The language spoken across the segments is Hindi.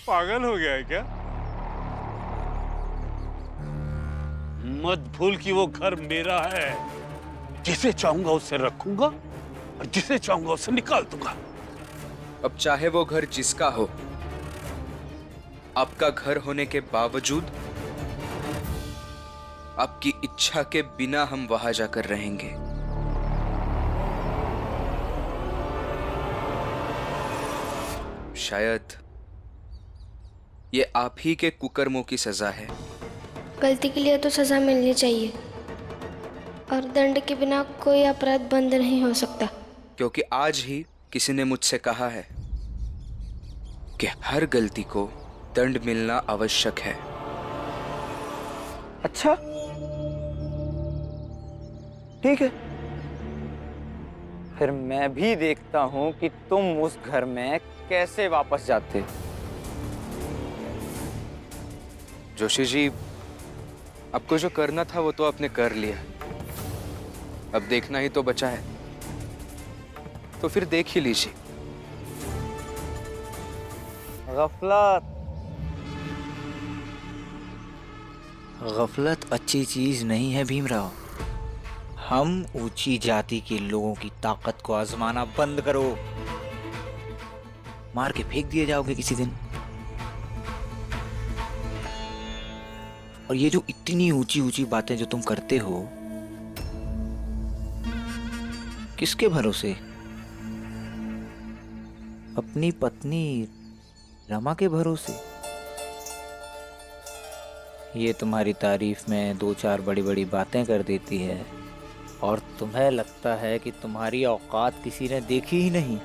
पागल हो गया है क्या? मत भूल कि वो घर मेरा है। जिसे चाहूंगा उसे रखूंगा और जिसे चाहूंगा उसे निकाल दूंगा। अब चाहे वो घर जिसका हो, आपका घर होने के बावजूद आपकी इच्छा के बिना हम वहां जाकर रहेंगे। शायद ये आप ही के कुकर्मों की सजा है। गलती के लिए तो सजा मिलनी चाहिए, और दंड के बिना कोई अपराध बंद नहीं हो सकता। क्योंकि आज ही किसी ने मुझसे कहा है कि हर गलती को दंड मिलना आवश्यक है। अच्छा, ठीक है, फिर मैं भी देखता हूं कि तुम उस घर में कैसे वापस जाते। जोशी जी, आपको जो करना था वो तो आपने कर लिया, अब देखना ही तो बचा है, तो फिर देख ही लीजिए। गफलत अच्छी चीज नहीं है भीमराव। हम ऊंची जाति के लोगों की ताकत को आजमाना बंद करो। मार के फेंक दिए जाओगे किसी दिन। और ये जो इतनी ऊंची ऊंची बातें जो तुम करते हो, किसके भरोसे? अपनी पत्नी रमा के भरोसे। ये तुम्हारी तारीफ में दो चार बड़ी बड़ी बातें कर देती है, और तुम्हें लगता है कि तुम्हारी औकात किसी ने देखी ही नहीं।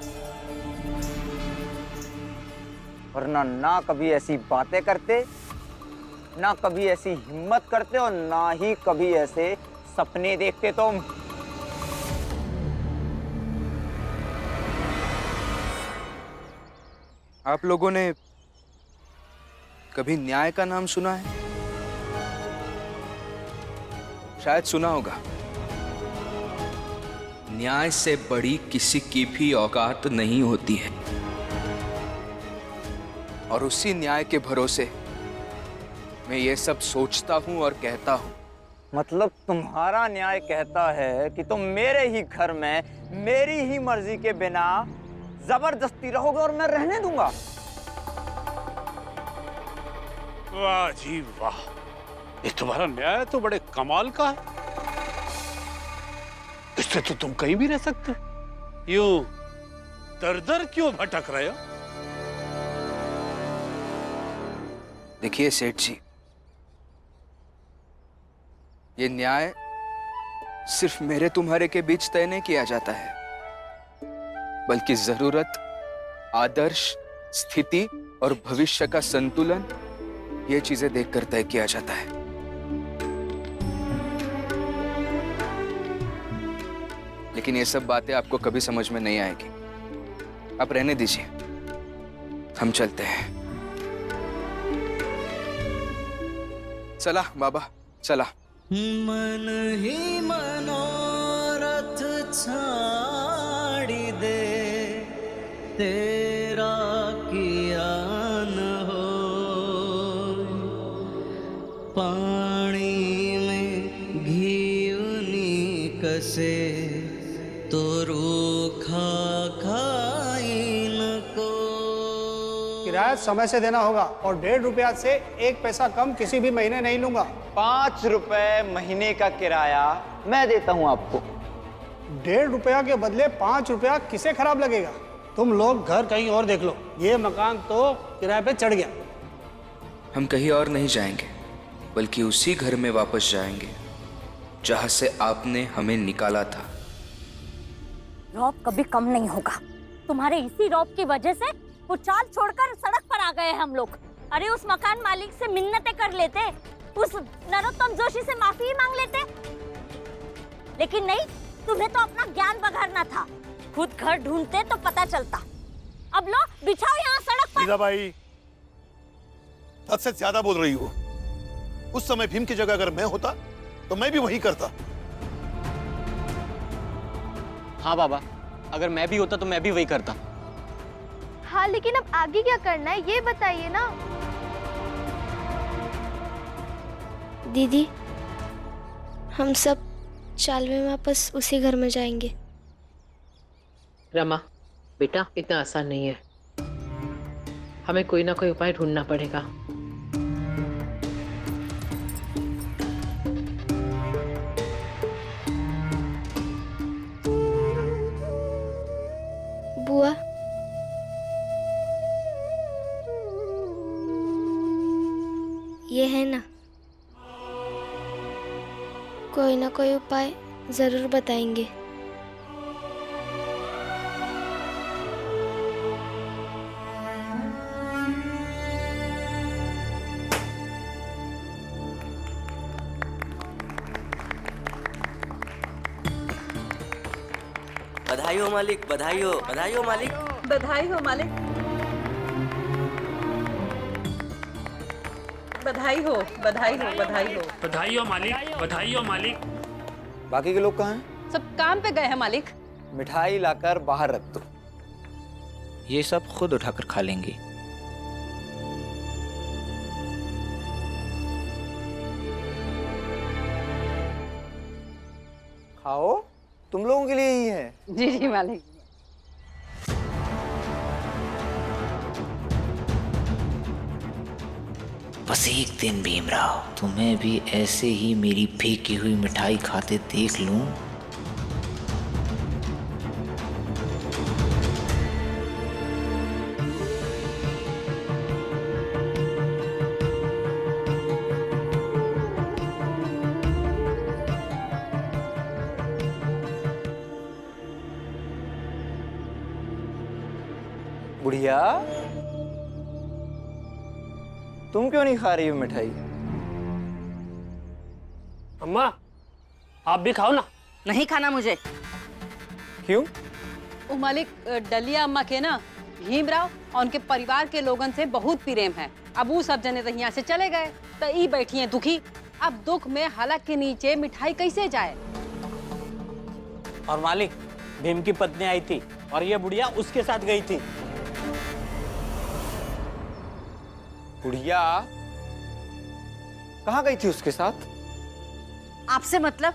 वरना ना कभी ऐसी बातें करते, ना कभी ऐसी हिम्मत करते, और ना ही कभी ऐसे सपने देखते तुम। आप लोगों ने कभी न्याय का नाम सुना है? शायद सुना होगा। न्याय से बड़ी किसी की भी औकात नहीं होती है, और उसी न्याय के भरोसे मैं ये सब सोचता हूं और कहता हूं। मतलब तुम्हारा न्याय कहता है कि तुम मेरे ही घर में मेरी ही मर्जी के बिना जबरदस्ती रहोगे और मैं रहने दूंगा? वाह जी वाह, ये तुम्हारा न्याय तो बड़े कमाल का है। इससे तो तुम कहीं भी रह सकते। यूं दर दर क्यों भटक रहे हो? देखिए सेठ जी, ये न्याय सिर्फ मेरे तुम्हारे के बीच तय नहीं किया जाता है, बल्कि जरूरत, आदर्श, स्थिति और भविष्य का संतुलन, ये चीजें देखकर तय किया जाता है। लेकिन ये सब बातें आपको कभी समझ में नहीं आएगी। आप रहने दीजिए, हम चलते हैं। चला बाबा, चला। मन ही मनोरथ छाड़ी दे, तेरा किया न हो। पानी में घी उनी कसे, तो रूखा खाई न को। किराया समय से देना होगा, और 1.5 रुपया से 1 पैसा कम किसी भी महीने नहीं लूंगा। 5 रुपए महीने का किराया मैं देता हूं आपको। 1.5 रुपया के बदले 5 रुपया किसे खराब लगेगा? तुम लोग घर कहीं और देख लो, ये मकान तो किराए पे चढ़ गया। हम कहीं और नहीं जाएंगे, बल्कि उसी घर में वापस जाएंगे जहां से आपने हमें निकाला था। रौब कभी कम नहीं होगा। तुम्हारे इसी रौब की वजह से वो चाल छोड़कर सड़क पर आ गए हम लोग। अरे उस मकान मालिक से मिन्नतें कर लेते, उस नरोत्तम जोशी से माफी ही मांग लेते, लेकिन नहीं, तुम्हें तो अपना ज्ञान बघारना था। खुद घर ढूंढते तो पता चलता। अब लो, बिछाओ यहाँ सड़क पर। मीराबाई, हद से ज्यादा बोल रही हो। उस समय भीम की जगह अगर मैं होता तो मैं भी वही करता। हाँ बाबा, अगर मैं भी होता तो मैं भी वही करता। हाँ लेकिन अब आगे क्या करना है ये बताइए ना। दीदी हम सब चाल में वापस उसी घर में जाएंगे। रमा बेटा इतना आसान नहीं है, हमें कोई ना कोई उपाय ढूंढना पड़ेगा। बुआ ये है ना, कोई ना कोई उपाय जरूर बताएंगे। बधाई हो मालिक, बधाई हो, बधाई हो मालिक। बधाई हो मालिक, बधाई हो, बधाई हो, बधाई हो। बधाई हो मालिक, बधाई हो मालिक। बाकी के लोग कहाँ हैं? सब काम पे गए हैं मालिक। मिठाई लाकर बाहर रख दो। ये सब खुद उठाकर खा लेंगी। खाओ, तुम लोगों के लिए ही है। जी जी मालिक। बस एक दिन भीमराव तुम्हें भी ऐसे ही मेरी फेंकी हुई मिठाई खाते देख लूं। बुढ़िया, तुम क्यों नहीं खा रही हो मिठाई? अम्मा आप भी खाओ ना। नहीं खाना मुझे। क्यों? ओ मालिक, डलिया अम्मा के ना भीमराव और उनके परिवार के लोगन से बहुत प्रेम है। अब वो सब जने तो यहाँ से चले गए तो ई बैठी हैं दुखी। अब दुख में हलक के नीचे मिठाई कैसे जाए? और मालिक, भीम की पत्नी आई थी और ये बुढ़िया उसके साथ गई थी। बुढ़िया कहाँ गई थी उसके साथ? आपसे मतलब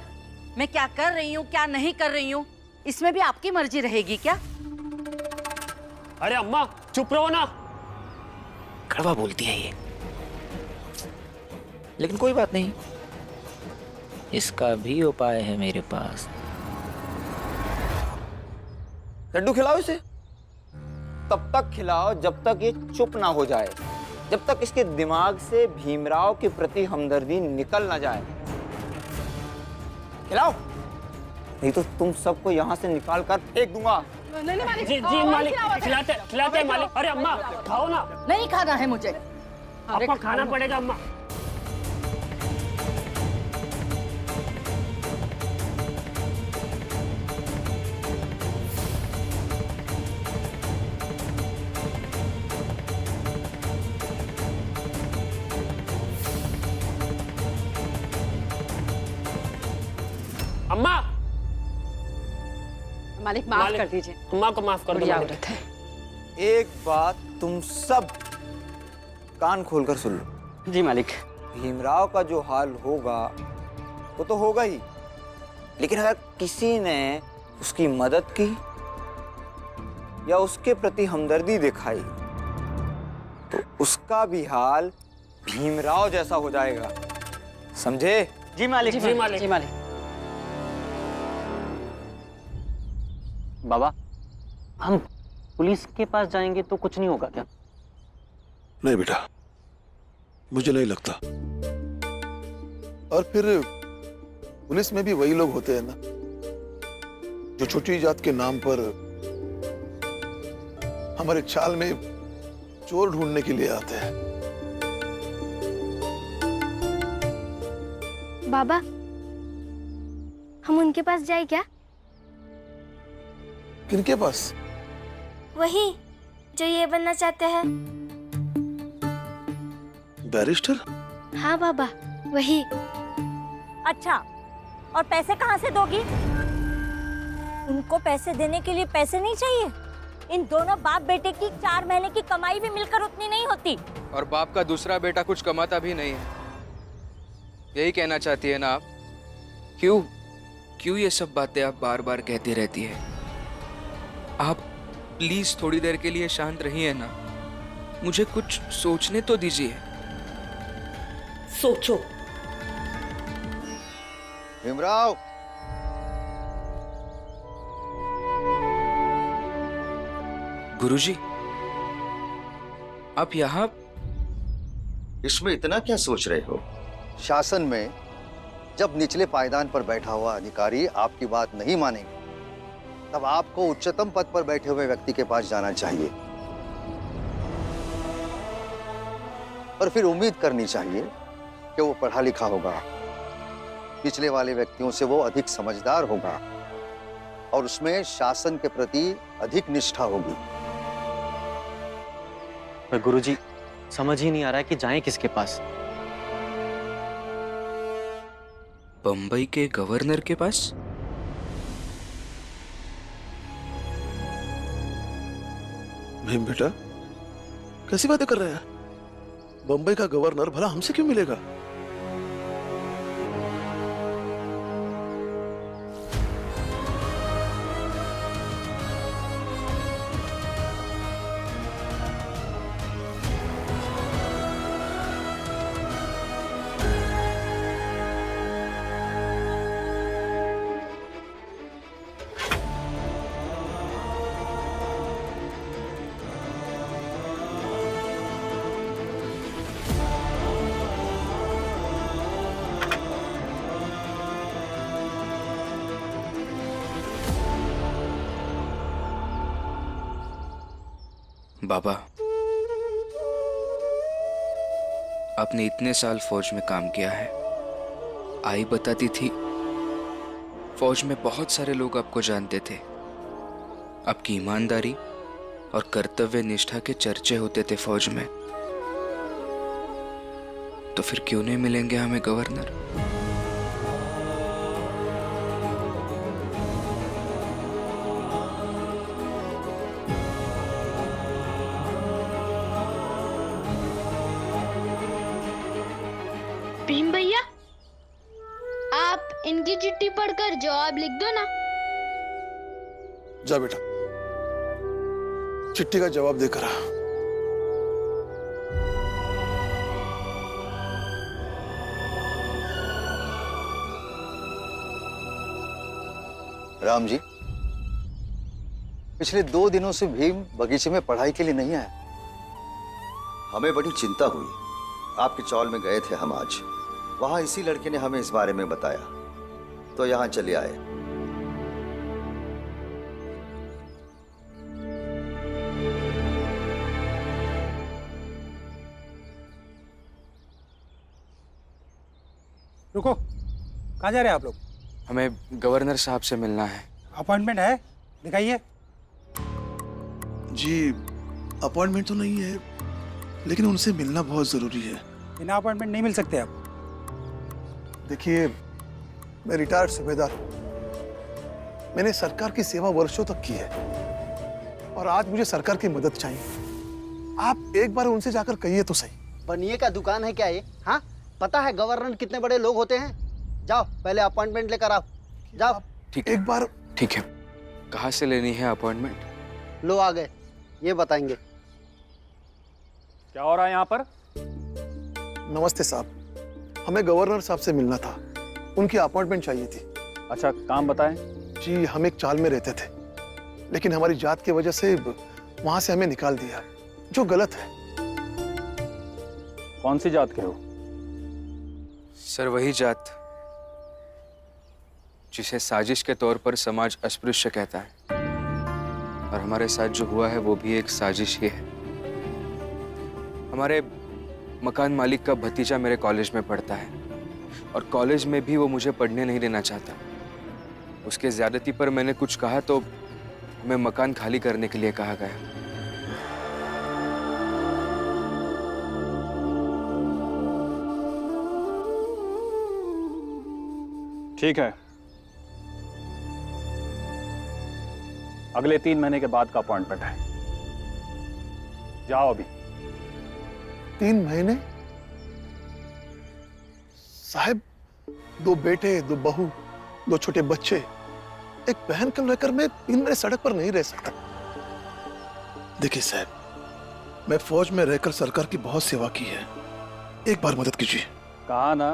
मैं क्या कर रही हूँ क्या नहीं कर रही हूँ, इसमें भी आपकी मर्जी रहेगी क्या? अरे अम्मा चुप रहो ना। कड़वा बोलती है ये, लेकिन कोई बात नहीं, इसका भी उपाय है मेरे पास। लड्डू खिलाओ इसे। तब तक खिलाओ जब तक ये चुप ना हो जाए, जब तक इसके दिमाग से भीमराव के प्रति हमदर्दी निकल ना जाए। खिलाओ, नहीं तो तुम सबको यहाँ से निकाल कर फेंक दूंगा। नहीं मालिक। जी जी मालिक, खिलाते खिलाते मालिक। अरे अम्मा खाओ ना। नहीं खाना है मुझे। आपको खाना पड़ेगा अम्मा। अम्मा मालिक माफ कर दीजिए। अम्मा को माफ कर दो बढ़िया मालिक। औरत है। एक बात तुम सब कान खोलकर सुन लो। जी मालिक। भीमराव का जो हाल होगा वो तो होगा ही, लेकिन अगर किसी ने उसकी मदद की या उसके प्रति हमदर्दी दिखाई तो उसका भी हाल भीमराव जैसा हो जाएगा, समझे? जी मालिक। जी मालिक। जी मालिक। बाबा, हम पुलिस के पास जाएंगे तो कुछ नहीं होगा क्या? नहीं बेटा, मुझे नहीं लगता। और फिर पुलिस में भी वही लोग होते हैं ना जो छोटी जात के नाम पर हमारे चाल में चोर ढूंढने के लिए आते हैं। बाबा हम उनके पास जाए क्या? किनके पास? वही जो ये बनना चाहते हैं। बैरिस्टर? हाँ बाबा वही। अच्छा, और पैसे कहाँ से दोगी? उनको पैसे देने के लिए पैसे नहीं चाहिए? इन दोनों बाप बेटे की 4 महीने की कमाई भी मिलकर उतनी नहीं होती। और बाप का दूसरा बेटा कुछ कमाता भी नहीं है, यही कहना चाहती है ना आप? क्यों ये सब बातें आप बार बार कहती रहती है? आप प्लीज थोड़ी देर के लिए शांत रहिए ना, मुझे कुछ सोचने तो दीजिए। सोचो। भीमराव, गुरुजी, आप यहाँ? इसमें इतना क्या सोच रहे हो? शासन में जब निचले पायदान पर बैठा हुआ अधिकारी आपकी बात नहीं मानेगा, तब आपको उच्चतम पद पर बैठे हुए व्यक्ति के पास जाना चाहिए और फिर उम्मीद करनी चाहिए कि वो पढ़ा लिखा होगा, निचले वाले व्यक्तियों से वो अधिक समझदार होगा और उसमें शासन के प्रति अधिक निष्ठा होगी। पर गुरुजी, समझ ही नहीं आ रहा है कि जाएं किसके पास। बंबई के गवर्नर के पास? भीम बेटा, कैसी बातें कर रहे हैं? बंबई का गवर्नर भला हमसे क्यों मिलेगा? बाबा, आपने इतने साल फौज में काम किया है। आई बताती थी फौज में बहुत सारे लोग आपको जानते थे। आपकी ईमानदारी और कर्तव्य निष्ठा के चर्चे होते थे फौज में। तो फिर क्यों नहीं मिलेंगे हमें गवर्नर? भीम भैया, आप इनकी चिट्ठी पढ़कर जवाब लिख दो ना। जा बेटा, चिट्ठी का जवाब देकर आ। राम जी, पिछले 2 दिनों से भीम बगीचे में पढ़ाई के लिए नहीं आया। हमें बड़ी चिंता हुई। आपके चौल में गए थे हम आज, वहां इसी लड़के ने हमें इस बारे में बताया, तो यहां चले आए। रुको, कहाँ जा रहे हैं आप लोग? हमें गवर्नर साहब से मिलना है। अपॉइंटमेंट है, दिखाइए। जी, अपॉइंटमेंट तो नहीं है, लेकिन उनसे मिलना बहुत जरूरी है। बिना अपॉइंटमेंट नहीं मिल सकते आप। देखिए, मैं रिटायर्ड सूबेदार हूं। मैंने सरकार की सेवा वर्षों तक की है और आज मुझे सरकार की मदद चाहिए। आप एक बार उनसे जाकर कहिए तो सही। बनिए का दुकान है क्या ये? हाँ, पता है गवर्नर कितने बड़े लोग होते हैं। जाओ, पहले अपॉइंटमेंट लेकर आओ। जाओ। ठीक है, एक बार। ठीक है, कहाँ से लेनी है अपॉइंटमेंट? लो आ गए, ये बताएंगे। क्या हो रहा है यहाँ पर? नमस्ते साहब, हमें गवर्नर साहब से मिलना था, उनकी अपॉइंटमेंट चाहिए थी। अच्छा, काम बताएं। जी, हम एक चाल में रहते थे, लेकिन हमारी जात की वजह से वहां से हमें निकाल दिया, जो गलत है। कौन सी जात के हो? सर, वही जात जिसे साजिश के तौर पर समाज अस्पृश्य कहता है, और हमारे साथ जो हुआ है वो भी एक साजिश ही है। हमारे मकान मालिक का भतीजा मेरे कॉलेज में पढ़ता है और कॉलेज में भी वो मुझे पढ़ने नहीं देना चाहता। उसके ज्यादती पर मैंने कुछ कहा तो हमें मकान खाली करने के लिए कहा गया। ठीक है, अगले 3 महीने के बाद का अपॉइंटमेंट है। जाओ अभी। 3 महीने? साहब, 2 बेटे, 2 बहू, 2 छोटे बच्चे, एक बहन को लेकर मैं 3 महीने सड़क पर नहीं रह सकता। देखिए साहब, मैं फौज में रहकर सरकार की बहुत सेवा की है, एक बार मदद कीजिए। कहा ना,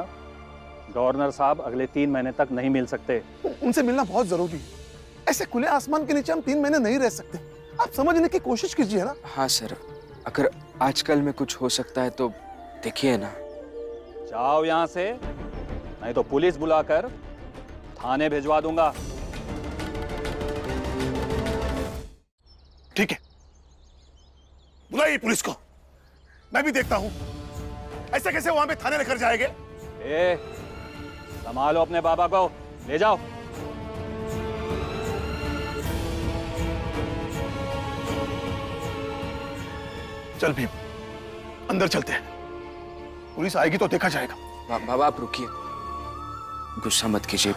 गवर्नर साहब अगले 3 महीने तक नहीं मिल सकते। उनसे मिलना बहुत जरूरी है। ऐसे खुले आसमान के नीचे हम 3 महीने नहीं रह सकते। आप समझने की कोशिश कीजिए ना। हाँ सर, अगर आजकल में कुछ हो सकता है तो देखिए ना। जाओ यहाँ से, नहीं तो पुलिस बुलाकर थाने भिजवा दूंगा। ठीक है, बुलाइए पुलिस को, मैं भी देखता हूं। ऐसे कैसे वहां पे थाने लेकर जाएंगे? संभालो अपने बाबा को, ले जाओ। चल भीम, अंदर चलते हैं। पुलिस आएगी तो देखा जाएगा। बाबा आप रुकिए, गुस्सा मत कीजिए,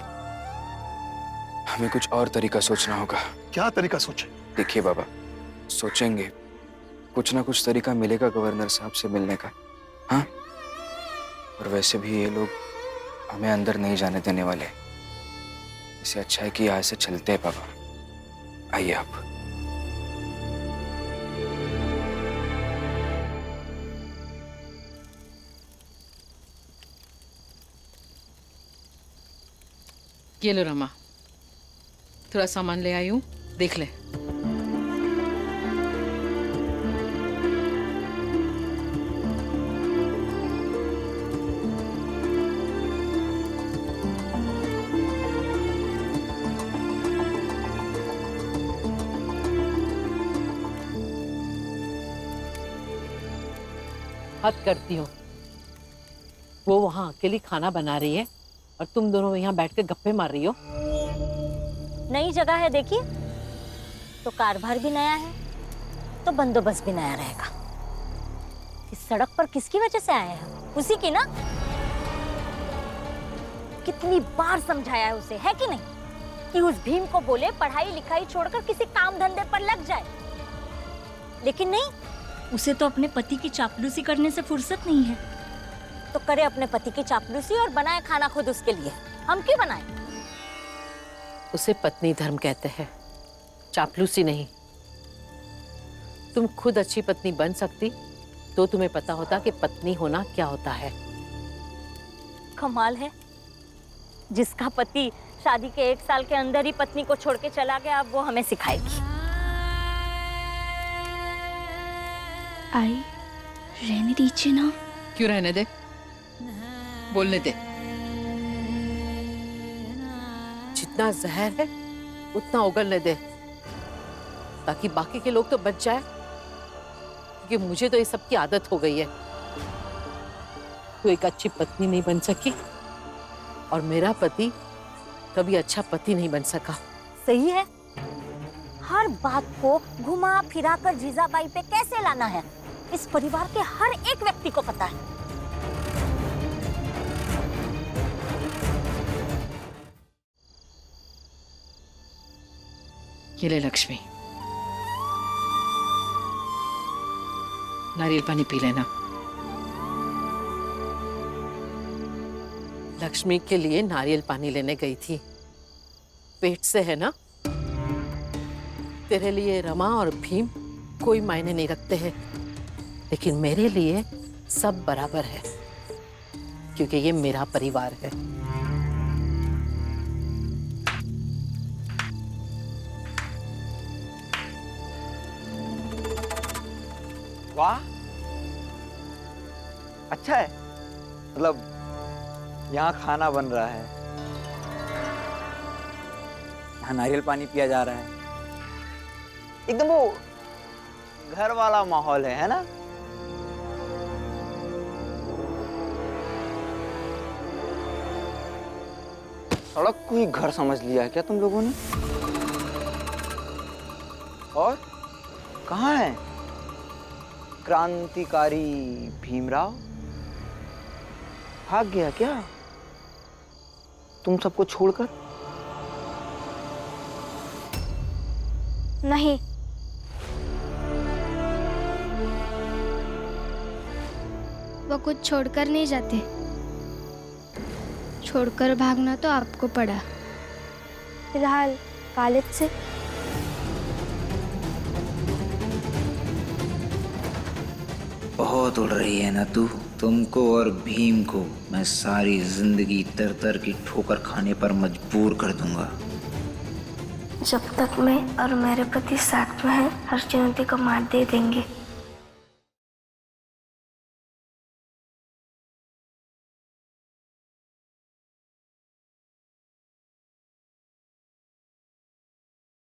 हमें कुछ और तरीका सोचना होगा। क्या तरीका सोचे? देखिए बाबा, सोचेंगे, कुछ ना कुछ तरीका मिलेगा गवर्नर साहब से मिलने का। हाँ, और वैसे भी ये लोग हमें अंदर नहीं जाने देने वाले। इससे अच्छा है कि यहाँ से चलते हैं बाबा। आइए आप। ये लो रमा, थोड़ा सामान ले आई हूँ, देख ले। हद करती हो, वो वहाँ अकेली खाना बना रही है और तुम दोनों यहाँ बैठ के गप्पे मार रही हो। नई जगह है देखिए, तो कारभार भी नया है तो बंदोबस्त भी नया रहेगा। इस सड़क पर किसकी वजह से आए हैं? उसी की ना। कितनी बार समझाया है उसे, है कि नहीं, कि उस भीम को बोले पढ़ाई लिखाई छोड़कर किसी काम धंधे पर लग जाए, लेकिन नहीं। उसे तो अपने पति की चापलूसी करने से फुर्सत नहीं है। तो करे अपने पति की चापलूसी और बनाए खाना खुद उसके लिए। हम क्यों बनाए? उसे पत्नी धर्म कहते हैं, चापलूसी नहीं। तुम खुद अच्छी पत्नी बन सकती तो तुम्हें पता होता कि पत्नी होना क्या होता है। कमाल है, जिसका पति शादी के 1 साल के अंदर ही पत्नी को छोड़ के चला गया, अब वो हमें सिखाएगी। आई रहने दीजिए ना। क्यों रहने दे, बोलने दे। जितना जहर है उतना उगलने दे, ताकि बाकी के लोग तो बच जाए, क्योंकि मुझे तो ये सब की आदत हो गई है। तू एक अच्छी पत्नी नहीं बन सकी और मेरा पति कभी अच्छा पति नहीं बन सका। सही है, हर बात को घुमा फिरा कर जीजाबाई पे कैसे लाना है, इस परिवार के हर एक व्यक्ति को पता है। ये ले लक्ष्मी, नारियल पानी पी लेना। लक्ष्मी के लिए नारियल पानी लेने गई थी, पेट से है ना। तेरे लिए रमा और भीम कोई मायने नहीं रखते हैं, लेकिन मेरे लिए सब बराबर है, क्योंकि ये मेरा परिवार है। वाह, अच्छा है, मतलब यहाँ खाना बन रहा है, यहाँ नारियल पानी पिया जा रहा है, एकदम वो घर वाला माहौल है ना। सड़क को ही घर समझ लिया है क्या तुम लोगों ने? और कहाँ है क्रांतिकारी भीमराव? भाग गया क्या तुम सबको छोड़कर? नहीं, वो कुछ छोड़कर नहीं जाते। छोड़कर भागना तो आपको पड़ा। फिलहाल कॉलेज से बहुत उड़ रही है ना तू। तुमको और भीम को मैं सारी जिंदगी तर तर की ठोकर खाने पर मजबूर कर दूंगा। जब तक मैं और मेरे पति साथ में हैं, हर चुनौती को मात दे देंगे।